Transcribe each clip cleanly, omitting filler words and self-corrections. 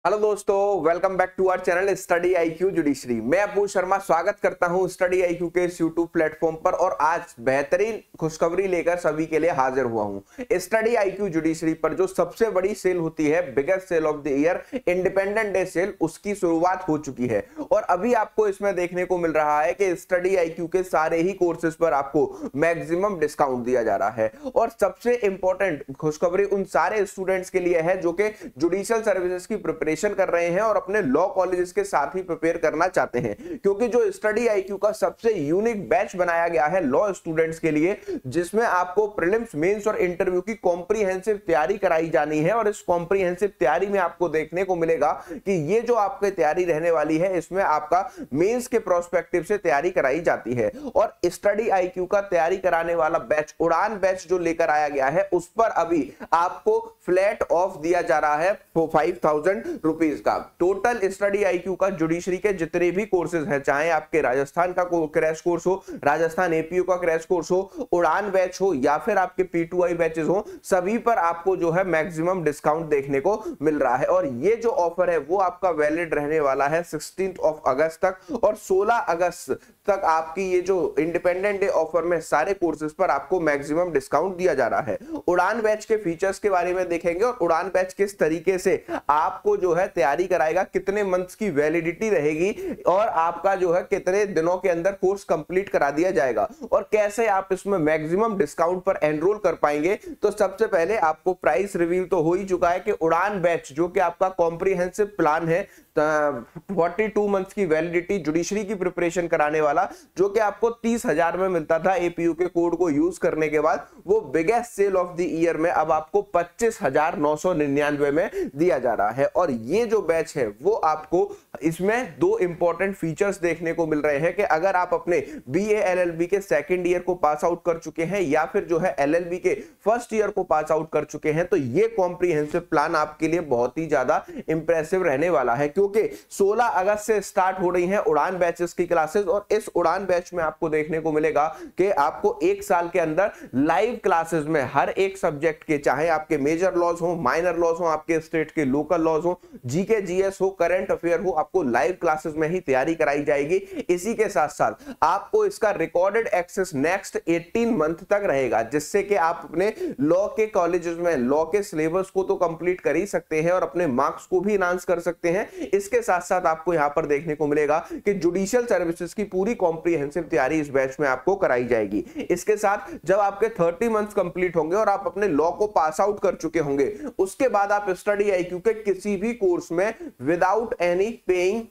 Hello दोस्तों, welcome back to our channel study IQ judiciary. मैं अपूर्व शर्मा स्वागत करता हूं स्टडी आईक्यू के इस यूट्यूब प्लेटफॉर्म पर और आज बेहतरीन खुशखबरी लेकर सभी के लिए हाजिर हुआ हूं। स्टडी आईक्यू जुडिशरी पर जो सबसे बड़ी सेल होती है, biggest sale of the year, independent day sale, उसकी शुरुआत हो चुकी है और अभी आपको इसमें देखने को मिल रहा है कि स्टडी आईक्यू के सारे ही कोर्सेज पर आपको मैक्सिमम डिस्काउंट दिया जा रहा है। और सबसे इंपॉर्टेंट खुशखबरी उन सारे स्टूडेंट्स के लिए है जो कि जुडिशियल सर्विसेज की प्रिपरेशन कर रहे हैं और अपने लॉ कॉलेजेस के साथ ही प्रिपेयर करना चाहते हैं, क्योंकि जो स्टडी आईक्यू का सबसे यूनिक बैच बनाया गया है लॉ स्टूडेंट्स के लिए, जिसमें आपको प्रीलिम्स, मेंस और इंटरव्यू की कॉम्प्रिहेंसिव तैयारी कराई जानी है। और इस कॉम्प्रिहेंसिव तैयारी में आपको देखने को मिलेगा कि ये जो आपकी तैयारी रहने वाली है, इसमें आपका मेंस के प्रोस्पेक्टिव से तैयारी कराई जाती है। और स्टडी आईक्यू का तैयारी कराने वाला बैच, उड़ान बैच जो लेकर आया गया है, उस पर अभी आपको फ्लैट ऑफ दिया जा रहा है 5000 रुपीस का। टोटल स्टडी आईक्यू का जुडिशरी के जितने भी कोर्सेज हैं, चाहे आपके राजस्थान का क्रैश कोर्स हो, राजस्थान एपीयू का क्रैश कोर्स हो, उड़ान बैच हो या फिर आपके P2I बैचेस हो, सभी पर आपको जो है मैक्सिमम डिस्काउंट देखने को मिल रहा है। और ये जो ऑफर है वो आपका वैलिड रहने वाला है 16 अगस्त तक और 16 अगस्त तक आपकी ये जो इंडिपेंडेंट डे ऑफर में सारे कोर्सेज पर आपको मैक्सिमम डिस्काउंट दिया जा रहा है। उड़ान बैच के फीचर्स के बारे में देखेंगे और उड़ान बैच किस तरीके से आपको जो है तैयारी कराएगा, कितने मंथ्स की वैलिडिटी रहेगी और आपका जो है कितने दिनों के अंदर कोर्स कंप्लीट करा दिया जाएगा और कैसे आप इसमें मैक्सिमम डिस्काउंट पर एनरोल कर पाएंगे। तो सबसे पहले आपको प्राइस रिवील तो हो ही चुका है कि उड़ान बैच जो कि आपका कॉम्प्रिहेंसिव प्लान है, 42 मंथ्स की वैलिडिटी, जुडिशरी की प्रिपरेशन कराने वाला, जो कि आपको 30,000 में मिलता था एपीयू के कोड को यूज करने के बाद, वो biggest sale of the year में अब आपको 25,999 में दिया जा रहा है। और ये जो बैच है वो आपको इसमें दो इंपॉर्टेंट फीचर्स देखने को मिल रहे हैं कि अगर आप अपने बीए एलएलबी के सेकंड ईयर को पास आउट कर चुके हैं या फिर जो है एलएलबी के फर्स्ट ईयर को पास आउट कर चुके हैं, तो ये कॉम्प्रिहेंसिव प्लान आपके लिए बहुत ही ज्यादा इंप्रेसिव रहने वाला है, क्योंकि 16 अगस्त से स्टार्ट हो रही हैं उड़ान बैचेस की क्लासेस। और इस उड़ान बैच में आपको देखने को मिलेगा कि आपको एक साल के अंदर लाइव क्लासेस में हर एक सब्जेक्ट के, चाहे आपके मेजर लॉज हो, माइनर लॉज हो, आपके स्टेट के लोकल लॉज हो, जीके जीएस हो, करंट अफेयर हो, आपको लाइव क्लासेस में ही तैयारी कराई जाएगी। इसी के साथ साथ आपको इसका रिकॉर्डेड एक्सेस नेक्स्ट 18 मंथ तक रहेगा, जिससे कि आप अपने लॉ के कॉलेजेस में लॉ के सिलेबस को तो कंप्लीट कर ही सकते हैं और अपने मार्क्स को भी एनहांस कर सकते हैं। इसके साथ साथ आपको यहां पर देखने को मिलेगा कि जुडिशियल सर्विसेज की पूरी कॉम्प्रिहेंसिव तैयारी इस बैच में आपको कराई जाएगी। इसके साथ जब आपके 30 मंथ्स कंप्लीट होंगे और आप अपने लॉ को पास आउट कर चुके होंगे, उसके बाद आप स्टडी आईक्यू के किसी भी कोर्स में without any paying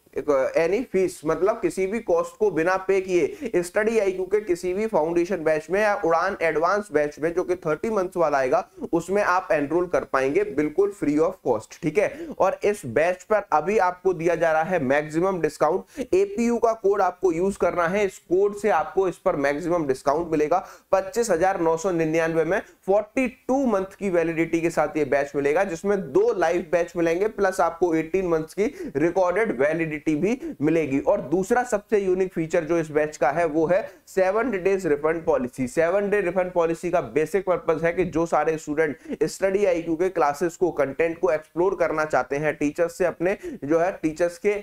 any fees, मतलब किसी भी कॉस्ट को बिना पे किए, स्टडी आईक्यू के किसी भी फाउंडेशन बैच में या उड़ान एडवांस बैच में जो कि 30 मंथ्स वाला आएगा, उसमें आप एनरोल कर पाएंगे बिल्कुल फ्री ऑफ कॉस्ट। ठीक है, और इस बैच पर अभी आपको दिया जा रहा है मैक्सिमम डिस्काउंट। एपीयू का कोड आपको यूज करना है, इस कोड से आपको इस पर मैक्सिमम डिस्काउंट मिलेगा 25,999 में। 42 मंथ की वैलिडिटी के साथ ये बैच मिलेगा, जिसमें 2 लाइव बैच मिलेंगे प्लस आपको 18 मंथ्स की रिकॉर्डेड वैलिडिटी भी मिलेगी। और दूसरा सबसे यूनिक फीचर जो इस बैच का है वो है 7 days refund policy. 7 day refund policy का बेसिक पर्पस है कि जो सारे स्टूडेंट स्टडी आईक्यू के क्लासेस को, कंटेंट को एक्सप्लोर करना चाहते हैं, टीचर्स से अपने जो है टीचर्स के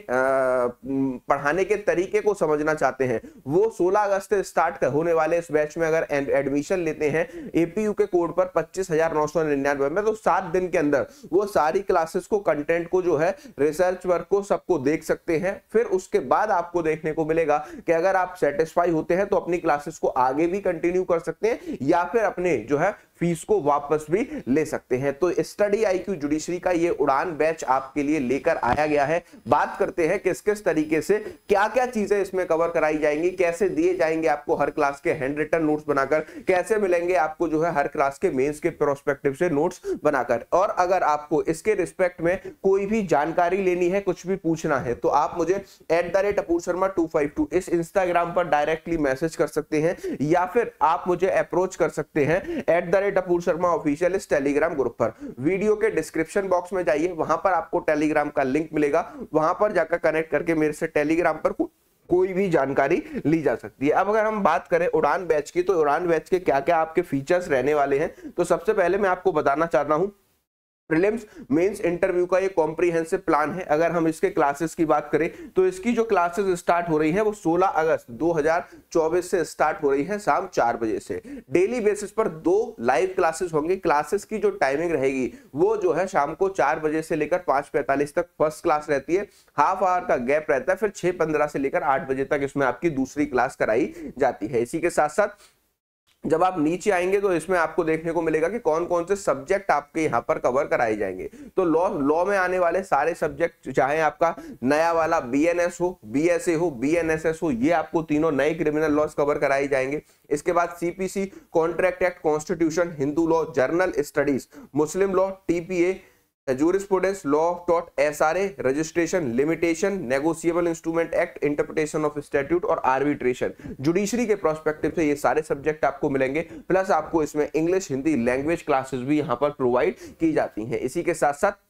पढ़ाने के तरीके को समझना चाहते हैं, वो 16 अगस्त से स्टार्ट होने वाले इस बैच में अगर एडमिशन लेते हैं एपीयू के कोड पर 25,999 में, तो 7 दिन के अंदर वो सारी क्लासेस को, कंटेंट को, जो है रिसर्च वर्क को, सबको देख सकते हैं। फिर उसके बाद आपको देखने को मिलेगा कि अगर आप सेटिस्फाई होते हैं तो अपनी क्लासेस को आगे भी कंटिन्यू कर सकते हैं या फिर अपने जो है फीस को वापस भी ले सकते हैं। तो स्टडी आईक्यू जुडिशरी का ये उड़ान बैच आपके लिए लेकर आया गया है। बात करते हैं किस किस तरीके से क्या-क्या चीजें इसमें कवर कराई जाएंगी, कैसे दिए जाएंगे आपको हर क्लास के हैंड रिटन नोट्स बनाकर, कैसे मिलेंगे आपको जो है हर क्लास के मेंस के प्रोस्पेक्टिव से नोट्स बनाकर। और अगर आपको इसके रिस्पेक्ट में कोई भी जानकारी लेनी है, कुछ भी पूछना है, तो आप मुझे @ApurSharma252 इस इंस्टाग्राम पर डायरेक्टली मैसेज कर सकते हैं या फिर आप मुझे अप्रोच कर सकते हैं अपूर शर्मा ऑफिशियल इस टेलीग्राम ग्रुप पर। वीडियो के डिस्क्रिप्शन बॉक्स में जाइए, वहां पर आपको टेलीग्राम का लिंक मिलेगा, वहां पर जाकर कनेक्ट करके मेरे से टेलीग्राम पर कोई भी जानकारी ली जा सकती है। अब अगर हम बात करें उड़ान बैच की, तो उड़ान बैच के क्या क्या आपके फीचर्स रहने वाले हैं, तो सबसे पहले मैं आपको बताना चाहता हूं प्रीलिम्स मेंस इंटरव्यू का ये कॉम्प्रिहेंसिव प्लान है। अगर हम इसके क्लासेस की बात करें तो इसकी जो क्लासेस स्टार्ट हो रही है वो 16 अगस्त 2024 से स्टार्ट हो रही है शाम 4 बजे से। डेली बेसिस पर 2 लाइव क्लासेस होंगी। क्लासेस की जो टाइमिंग रहेगी वो जो है शाम को 4 बजे से लेकर 5:45 तक फर्स्ट क्लास रहती है, हाफ आवर का गैप रहता है, फिर 6:15 से लेकर 8 बजे तक इसमें आपकी दूसरी क्लास कराई जाती है। इसी के साथ साथ जब आप नीचे आएंगे तो इसमें आपको देखने को मिलेगा कि कौन कौन से सब्जेक्ट आपके यहाँ पर कवर कराए जाएंगे। तो लॉ में आने वाले सारे सब्जेक्ट, चाहे आपका नया वाला बीएनएस हो, बीएसए हो, बीएनएसएस हो, ये आपको तीनों नए क्रिमिनल लॉज कवर कराए जाएंगे। इसके बाद CPC, contract act, constitution, Hindu law, journal studies, Muslim law, TPA, jurisprudence, law of tort, SRA, registration, limitation, negotiable instrument act, interpretation of statute और arbitration। जुडिशरी के प्रोस्पेक्टिव से ये सारे सब्जेक्ट आपको मिलेंगे, प्लस आपको इसमें इंग्लिश, हिंदी लैंग्वेज क्लासेस भी यहाँ पर प्रोवाइड की जाती हैं। इसी के साथ साथ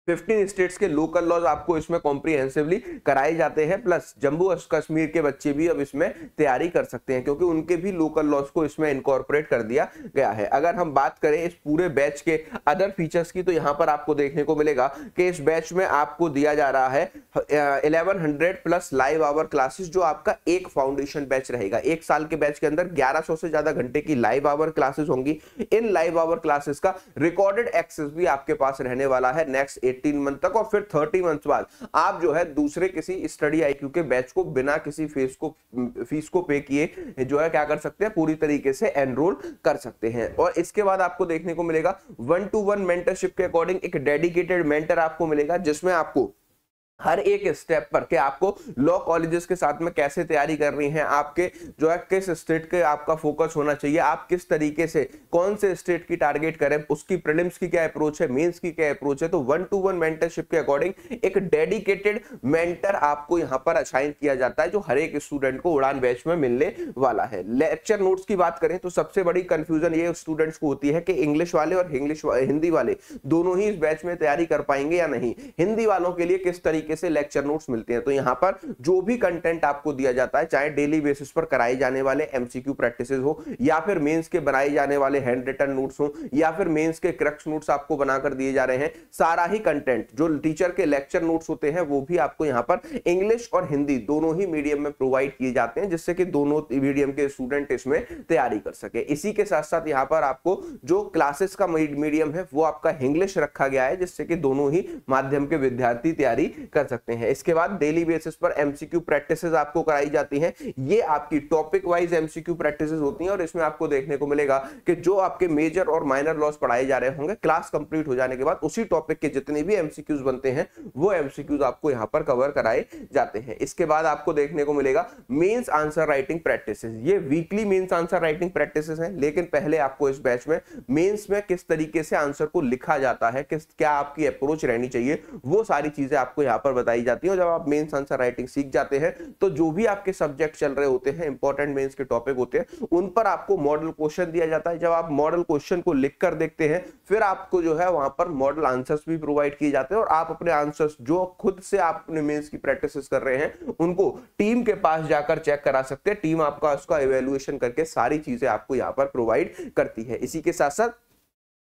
15 स्टेट्स के लोकल लॉज आपको इसमें कॉम्प्रिहेंसिवली कराए जाते हैं, प्लस जम्मू और कश्मीर के बच्चे भी अब इसमें तैयारी कर सकते हैं क्योंकि उनके भी लोकल लॉज को इसमें इनकॉर्पोरेट कर दिया गया है। अगर हम बात करें इस पूरे बैच के अदर फीचर्स की तो यहाँ पर आपको देखने को मिलेगा कि इस बैच में आपको दिया जा रहा है 1100 प्लस लाइव आवर क्लासेस, जो आपका एक फाउंडेशन बैच रहेगा। एक साल के बैच के अंदर 1100 से ज्यादा घंटे की लाइव आवर क्लासेस होंगी। इन लाइव आवर क्लासेस का रिकॉर्डेड एक्सेस भी आपके पास रहने वाला है नेक्स्ट 18 मंथ तक, और फिर 30 मंथ बाद आप जो है दूसरे किसी स्टडी आईक्यू के बैच को बिना किसी फीस को पे किए जो है क्या कर सकते हैं, पूरी तरीके से एनरोल कर सकते हैं। और इसके बाद आपको देखने को मिलेगा 1-to-1 मेंटरशिप के अकॉर्डिंग एक डेडिकेटेड मेंटर आपको मिलेगा, जिसमें आपको हर एक स्टेप पर कि आपको लॉ कॉलेजेस के साथ में कैसे तैयारी करनी है, आपके जो है किस स्टेट के आपका फोकस होना चाहिए, आप किस तरीके से कौन से स्टेट की टारगेट करें, उसकी प्रीलिम्स की क्या अप्रोच है, मेंस की क्या अप्रोच है। तो 1-to-1 मेंटरशिप के अकॉर्डिंग एक डेडिकेटेड मेंटर आपको यहाँ पर असाइन किया जाता है, जो हर एक स्टूडेंट को उड़ान बैच में मिलने वाला है। लेक्चर नोट्स की बात करें तो सबसे बड़ी कंफ्यूजन ये स्टूडेंट्स को होती है कि इंग्लिश वाले और हिंदी वाले दोनों ही इस बैच में तैयारी कर पाएंगे या नहीं। हिंदी वालों के लिए किस तरीके से लेक्चर नोट्स मिलते हैं, तो यहां पर जो भी कंटेंट आपको दिया जाता है, चाहे डेली बेसिस पर कराए जाने वाले एमसीक्यू प्रैक्टिसेस हो या फिर मेंस के बनाए जाने वाले हैंड रिटन नोट्स हो या फिर मेंस के क्रक्स नोट्स आपको बनाकर दिए जा रहे हैं, सारा ही कंटेंट जो टीचर के लेक्चर नोट्स होते हैं वो भी आपको यहां पर इंग्लिश और हिंदी दोनों ही मीडियम में प्रोवाइड किए जाते हैं, जिससे कि दोनों मीडियम के स्टूडेंट इसमें तैयारी कर सके। इसी के साथ साथ यहां पर आपको जो क्लासेस का मीडियम है वो आपका इंग्लिश रखा गया है, जिससे कि दोनों ही माध्यम के विद्यार्थी तैयारी कर सकते हैं। इसके बाद डेली बेसिस पर एमसीक्यू प्रैक्टिसेस आपको कराई जाती हैं। ये आपकी टॉपिक वाइज एमसीक्यू प्रैक्टिसेस होती हैं और इसमें आपको देखने को मिलेगा कि जो आपके मेजर और माइनर लॉस पढ़ाए जा रहे होंगे, क्लास कंप्लीट हो जाने के बाद उसी टॉपिक के जितने भी एमसीक्यूज बनते हैं वो एमसीक्यूज आपको यहां पर कवर कराए जाते हैं। इसके बाद आपको देखने को मिलेगा मेंस आंसर राइटिंग प्रैक्टिसेस। ये weekly mains answer writing practices हैं, लेकिन पहले आपको इस बैच में मेंस में किस तरीके से आंसर को लिखा जाता है, क्या आपकी अप्रोच रहनी चाहिए, वो सारी चीजें आपको यहां पर बताई जाती है। और जब आप मेंस आंसर राइटिंग सीख जाते हैं तो जो भी आपके सब्जेक्ट चल रहे होते हैं, इंपॉर्टेंट मेंस के टॉपिक होते हैं, उन पर आपको मॉडल क्वेश्चन दिया जाता है। जब आप मॉडल क्वेश्चन को लिखकर देखते हैं, फिर आपको जो है वहां पर मॉडल आंसर्स भी प्रोवाइड किए जाते हैं और आप अपने आंसर्स जो खुद से आप अपने मेंस की प्रैक्टिस कर रहे हैं उनको टीम के पास जाकर चेक करा सकते हैं। टीम आपका उसका इवैल्यूएशन करके सारी चीजें आपको यहां पर प्रोवाइड करती है। इसी के साथ साथ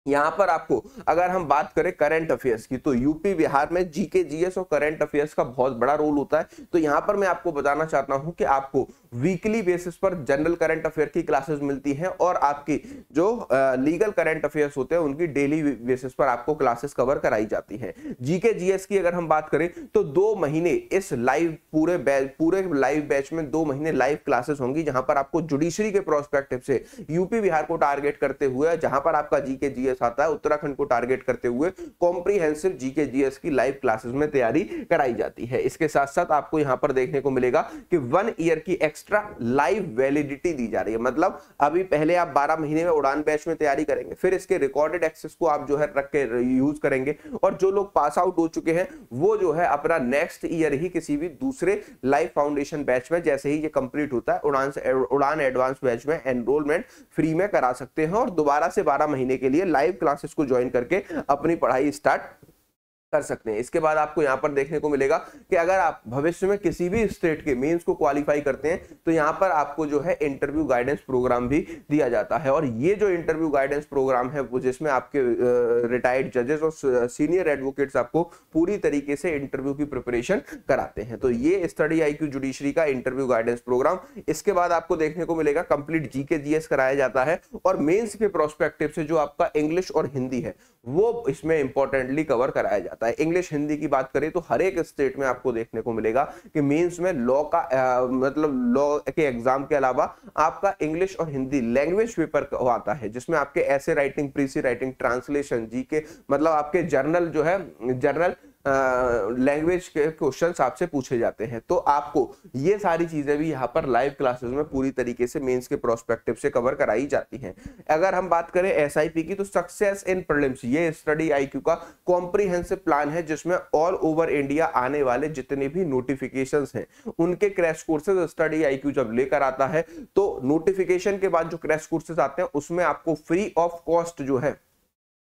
यहां पर आपको अगर हम बात करें करंट अफेयर्स की, तो यूपी बिहार में जीके जीएस और करंट अफेयर्स का बहुत बड़ा रोल होता है। तो यहां पर मैं आपको बताना चाहता हूं कि आपको वीकली बेसिस पर जनरल करंट अफेयर की क्लासेस मिलती हैं और आपकी जो लीगल करंट अफेयर्स होते हैं उनकी डेली बेसिस पर आपको क्लासेस कवर कराई जाती हैं। जीके जीएस की अगर हम बात करें तो 2 महीने इस लाइव पूरे लाइव बैच में 2 महीने लाइव क्लासेस होंगी, जहां पर आपको जुडिशरी के प्रोस्पेक्टिव से यूपी बिहार को टारगेट करते हुए, जहां पर आपका जीके जीएस आता है, उत्तराखंड को टारगेट करते हुए कॉम्प्रिहेंसिव जीके जीएस की लाइव क्लासेस में तैयारी कराई जाती है। इसके साथ साथ आपको यहां पर देखने को मिलेगा कि 1 ईयर की एक्स्ट्रा लाइव वैलिडिटी दी जा रही है। मतलब अभी पहले आप 12 महीने में उड़ान बैच में तैयारी करेंगे, फिर इसके रिकॉर्डेड एक्सेस को आप जो है रख के यूज करेंगे, और जो लोग पास आउट हो चुके हैं वो जो है अपना नेक्स्ट ईयर ही किसी भी दूसरे लाइव फाउंडेशन बैच में, जैसे ही ये कंप्लीट होता है, उड़ान एडवांस बैच में एनरोलमेंट फ्री में करा सकते हैं और दोबारा से 12 महीने के लिए लाइव क्लासेस को ज्वाइन करके अपनी पढ़ाई स्टार्ट कर सकते हैं। इसके बाद आपको यहाँ पर देखने को मिलेगा कि अगर आप भविष्य में किसी भी स्टेट के मेंस को क्वालिफाई करते हैं तो यहाँ पर आपको जो है इंटरव्यू गाइडेंस प्रोग्राम भी दिया जाता है। और ये जो इंटरव्यू गाइडेंस प्रोग्राम है वो जिसमें आपके रिटायर्ड जजेस और सीनियर एडवोकेट्स आपको पूरी तरीके से इंटरव्यू की प्रिपरेशन कराते हैं। तो ये स्टडी IQ जुडिशरी का इंटरव्यू गाइडेंस प्रोग्राम। इसके बाद आपको देखने को मिलेगा कंप्लीट जीके जीएस कराया जाता है और मेंस के प्रोस्पेक्टिव से जो आपका इंग्लिश और हिंदी है वो इसमें इंपॉर्टेंटली कवर कराया जाता है। इंग्लिश हिंदी की बात करें तो हर एक स्टेट में आपको देखने को मिलेगा कि मेंस में लॉ का मतलब लॉ के एग्जाम के अलावा आपका इंग्लिश और हिंदी लैंग्वेज पेपर आता है जिसमें आपके ऐसे राइटिंग, प्रीसी राइटिंग, ट्रांसलेशन, जीके मतलब आपके जर्नल जो है जर्नल लैंग्वेज के क्वेश्चंस आपसे पूछे जाते हैं। तो आपको ये सारी चीजें भी यहाँ पर लाइव क्लासेस में पूरी तरीके से मेंस के प्रोस्पेक्टिव से कवर कराई जाती हैं। अगर हम बात करें SIP की तो सक्सेस इन प्रीलिम्स ये स्टडी IQ का कॉम्प्रिहेंसिव प्लान है जिसमें ऑल ओवर इंडिया आने वाले जितने भी नोटिफिकेशंस हैं उनके क्रैश कोर्सेज स्टडी IQ जब लेकर आता है तो नोटिफिकेशन के बाद जो क्रैश कोर्सेज आते हैं उसमें आपको फ्री ऑफ कॉस्ट जो है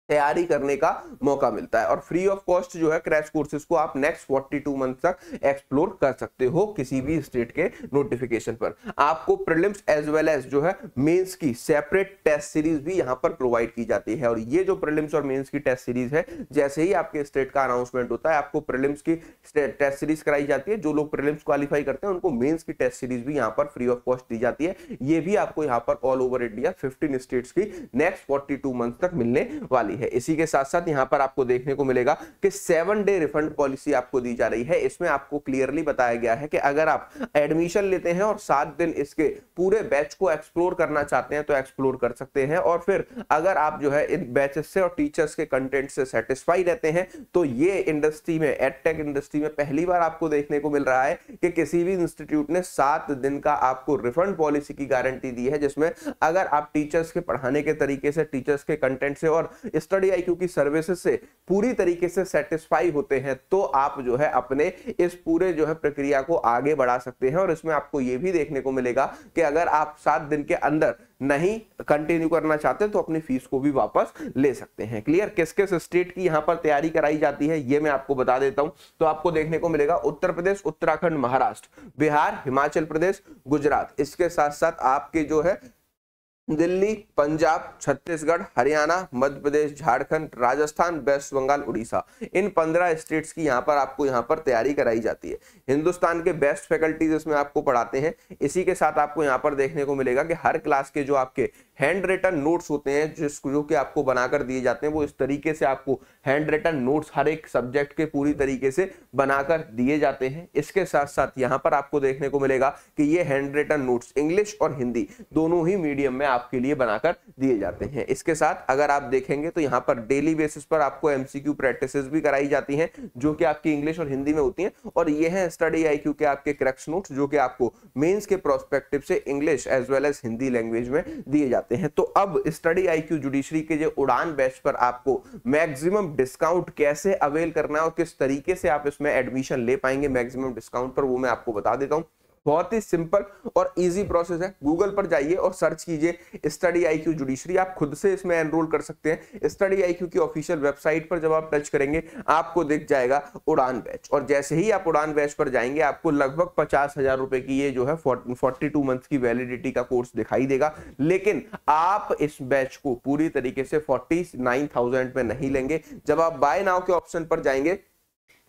तैयारी करने का मौका मिलता है। और फ्री ऑफ कॉस्ट जो है क्रैश कोर्सेज को आप नेक्स्ट 42 मंथ तक एक्सप्लोर कर सकते हो किसी भी स्टेट के नोटिफिकेशन पर। आपको प्रीलिम्स एज वेल एज जो है मेंस की सेपरेट टेस्ट सीरीज भी यहां पर प्रोवाइड की जाती है। और ये जो प्रीलिम्स और मेंस की टेस्ट सीरीज है जैसे ही आपके स्टेट का अनाउंसमेंट होता है आपको प्रीलिम्स की टेस्ट सीरीज कराई जाती है। जो लोग प्रीलिम्स क्वालिफाई करते हैं उनको मेंस की टेस्ट सीरीज भी यहाँ पर फ्री ऑफ कॉस्ट दी जाती है। ये भी आपको यहाँ पर ऑल ओवर इंडिया 15 स्टेट्स की नेक्स्ट 42 मंथ तक मिलने वाली है। इसी के साथ साथ यहां पर आपको देखने को मिलेगा कि 7 डे रिफंड पॉलिसी आपको दी जा रही है। इसमें आपको क्लियरली बताया गया है कि अगर आप एडमिशन लेते हैं और 7 दिन इसके पूरे बैच को एक्सप्लोर करना चाहते हैं तो एक्सप्लोर कर सकते हैं। और फिर अगर आप जो है इन बैचेस से और टीचर्स के कंटेंट से सेटिस्फाई रहते हैं तो ये इंडस्ट्री में एडटेक इंडस्ट्री में पहली बार आपको देखने को मिल रहा है कि किसी भी इंस्टीट्यूट ने 7 दिन का आपको रिफंड पॉलिसी की गारंटी दी है जिसमें अगर आप टीचर्स के पढ़ाने के तरीके से, टीचर्स के कंटेंट से और स्टडी IQ की सर्विसेज से पूरी तरीके से सेटिस्फाई होते हैं तो आप जो है अपने इस पूरे जो है प्रक्रिया को आगे बढ़ा सकते हैं। और इसमें आपको यह भी देखने को मिलेगा कि अगर आप 7 दिन के अंदर नहीं कंटिन्यू करना चाहते तो अपनी फीस को भी वापस ले सकते हैं। क्लियर? किस किस स्टेट की यहां पर तैयारी कराई जाती है ये मैं आपको बता देता हूं। तो आपको देखने को मिलेगा उत्तर प्रदेश, उत्तराखंड, महाराष्ट्र, बिहार, हिमाचल प्रदेश, गुजरात, इसके साथ साथ आपके जो है दिल्ली, पंजाब, छत्तीसगढ़, हरियाणा, मध्य प्रदेश, झारखंड, राजस्थान, वेस्ट बंगाल, उड़ीसा, इन 15 स्टेट्स की यहाँ पर आपको यहाँ पर तैयारी कराई जाती है। हिंदुस्तान के बेस्ट फैकल्टीज इसमें आपको पढ़ाते हैं। इसी के साथ आपको यहाँ पर देखने को मिलेगा कि हर क्लास के जो आपके हैंड रिटन नोट्स होते हैं जो कि आपको बनाकर दिए जाते हैं वो इस तरीके से आपको हैंड रिटन नोट्स हर एक सब्जेक्ट के पूरी तरीके से बनाकर दिए जाते हैं। इसके साथ साथ यहाँ पर आपको देखने को मिलेगा कि ये हैंड रिटन नोट्स इंग्लिश और हिंदी दोनों ही मीडियम में आपके लिए बनाकर दिए जाते हैं। इसके साथ अगर आप देखेंगे तो यहाँ पर डेली बेसिस पर आपको MCQ प्रैक्टिसेस भी कराई जाती हैं जो कि आपकी इंग्लिश और हिंदी में होती हैं। और ये है स्टडी IQ के आपके क्रैक्स नोट्स जो कि आपको मेंस के प्रोस्पेक्टिव से English as well as Hindi language में दिए जाते हैं। तो अब स्टडी IQ जुडिशरी के जो उड़ान बैच पर आपको मैक्सिमम डिस्काउंट कैसे अवेल करना है और किस तरीके से आप इसमें एडमिशन ले पाएंगे मैक्सिमम डिस्काउंट पर, वो मैं आपको बता देता हूं। बहुत ही सिंपल और इजी प्रोसेस है। गूगल पर जाइए और सर्च कीजिए स्टडी IQ जुडिशरी, आप खुद से इसमें एनरोल कर सकते हैं। स्टडी IQ की ऑफिशियल वेबसाइट पर जब आप टच करेंगे आपको दिख जाएगा उड़ान बैच, और जैसे ही आप उड़ान बैच पर जाएंगे आपको लगभग 50,000 रुपए की ये जो है 42 मंथ की वैलिडिटी का कोर्स दिखाई देगा। लेकिन आप इस बैच को पूरी तरीके से 49,000 में नहीं लेंगे। जब आप बाय नाउ के ऑप्शन पर जाएंगे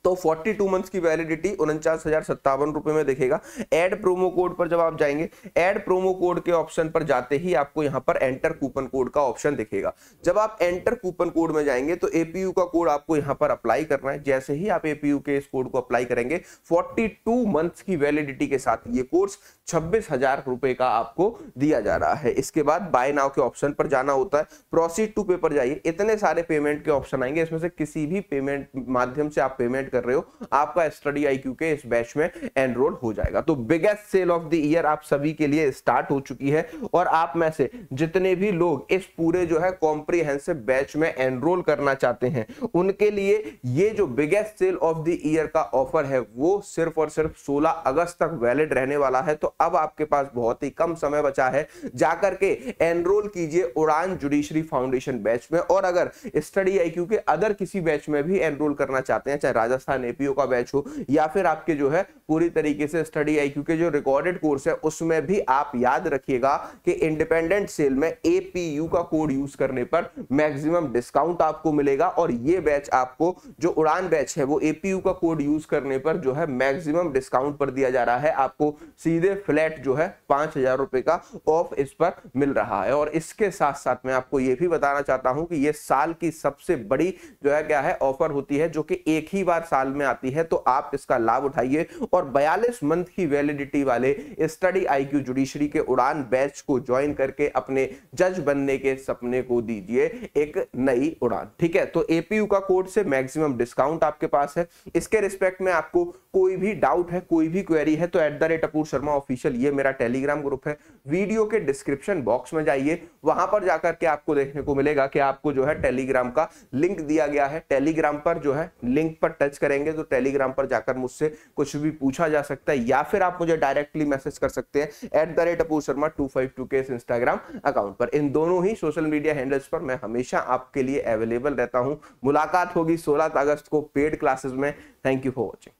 तो 42 मंथ्स की वैलिडिटी 49,057 रुपए में दिखेगा। ऐड प्रोमो कोड पर जब आप जाएंगे, ऐड प्रोमो कोड के ऑप्शन पर जाते ही आपको यहां पर एंटर कूपन कोड का ऑप्शन दिखेगा। जब आप एंटर कूपन कोड में जाएंगे तो APU का कोड आपको यहां पर अप्लाई करना है। जैसे ही आप APU के इस कोड को अप्लाई करेंगे 42 मंथ्स की वैलिडिटी के साथ ये कोर्स 26,000 रुपए का आपको दिया जा रहा है। इसके बाद बाय नाउ के ऑप्शन पर जाना होता है, प्रोसीड टू पे पर जाइए। इतने सारे पेमेंट के ऑप्शन आएंगे, इसमें से किसी भी पेमेंट माध्यम से आप पेमेंट कर रहे हो, आपका स्टडी आईक्यू के इस बैच में एनरोल हो जाएगा। तो biggest sale of the year आप सभी के लिए स्टार्ट हो चुकी है और आप में से जितने भी लोग इस पूरे जो है कॉम्प्रिहेंसिव बैच में एनरोल करना चाहते हैं उनके लिए ये जो biggest sale of the year का ऑफर है वो सिर्फ और सिर्फ 16 अगस्त तक वैलिड रहने वाला है। तो अब आपके पास बहुत ही कम समय बचा है, जाकर के एनरोल कीजिए उड़ान जुडिशरी फाउंडेशन बैच में। और अगर स्टडी आईक्यू के अदर किसी बैच में भी एनरोल करना चाहते हैं, चाहे राजस्थान एपीओ का बैच हो या फिर आपके जो है पूरी तरीके से स्टडी आईक्यू के जो रिकॉर्डेड कोर्स है उसमें भी आप याद रखिएगा कि इंडिपेंडेंट सेल में एपीयू का कोड यूज करने पर मैक्सिमम डिस्काउंट आपको मिलेगा। और ये बैच आपको जो उड़ान बैच है वो एपीयू का कोड यूज करने पर जो है मैक्सिमम डिस्काउंट पर दिया जा रहा है, आपको सीधे फ्लैट जो है 5,000 रुपए का ऑफ इस पर मिल रहा है। और इसके साथ साथ मैं आपको यह भी बताना चाहता हूं कि यह साल की सबसे बड़ी जो है क्या है ऑफर होती है, जो कि एक ही बार साल में आती है। तो आप इसका लाभ उठाइए और 42 मंथ की वैलिडिटी वाले स्टडी आईक्यू जुडिशरी के उड़ान बैच को ज्वाइन करके अपने जज बनने के सपने को दीजिए एक नई उड़ान। ठीक है, तो एपीयू का कोड से मैक्सिमम डिस्काउंट आपके पास है। इसके रिस्पेक्ट में आपको कोई भी डाउट है, कोई भी क्वेरी है तो @अपूर शर्मा ऑफिशियल ये मेरा टेलीग्राम ग्रुप है, वीडियो के डिस्क्रिप्शन बॉक्स में जाइए, वहां पर जाकर के आपको देखने को मिलेगा कि आपको जो है टेलीग्राम का लिंक दिया गया है। टेलीग्राम पर जो है लिंक पर टच करेंगे तो टेलीग्राम पर जाकर मुझसे कुछ भी पूछा जा सकता है या फिर आप मुझे डायरेक्टली मैसेज कर सकते हैं @अपूर शर्मा 252 के इंस्टाग्राम अकाउंट पर। इन दोनों ही सोशल मीडिया हैंडल्स पर मैं हमेशा आपके लिए अवेलेबल रहता हूं। मुलाकात होगी 16 अगस्त को पेड क्लासेस में। Thank you for watching.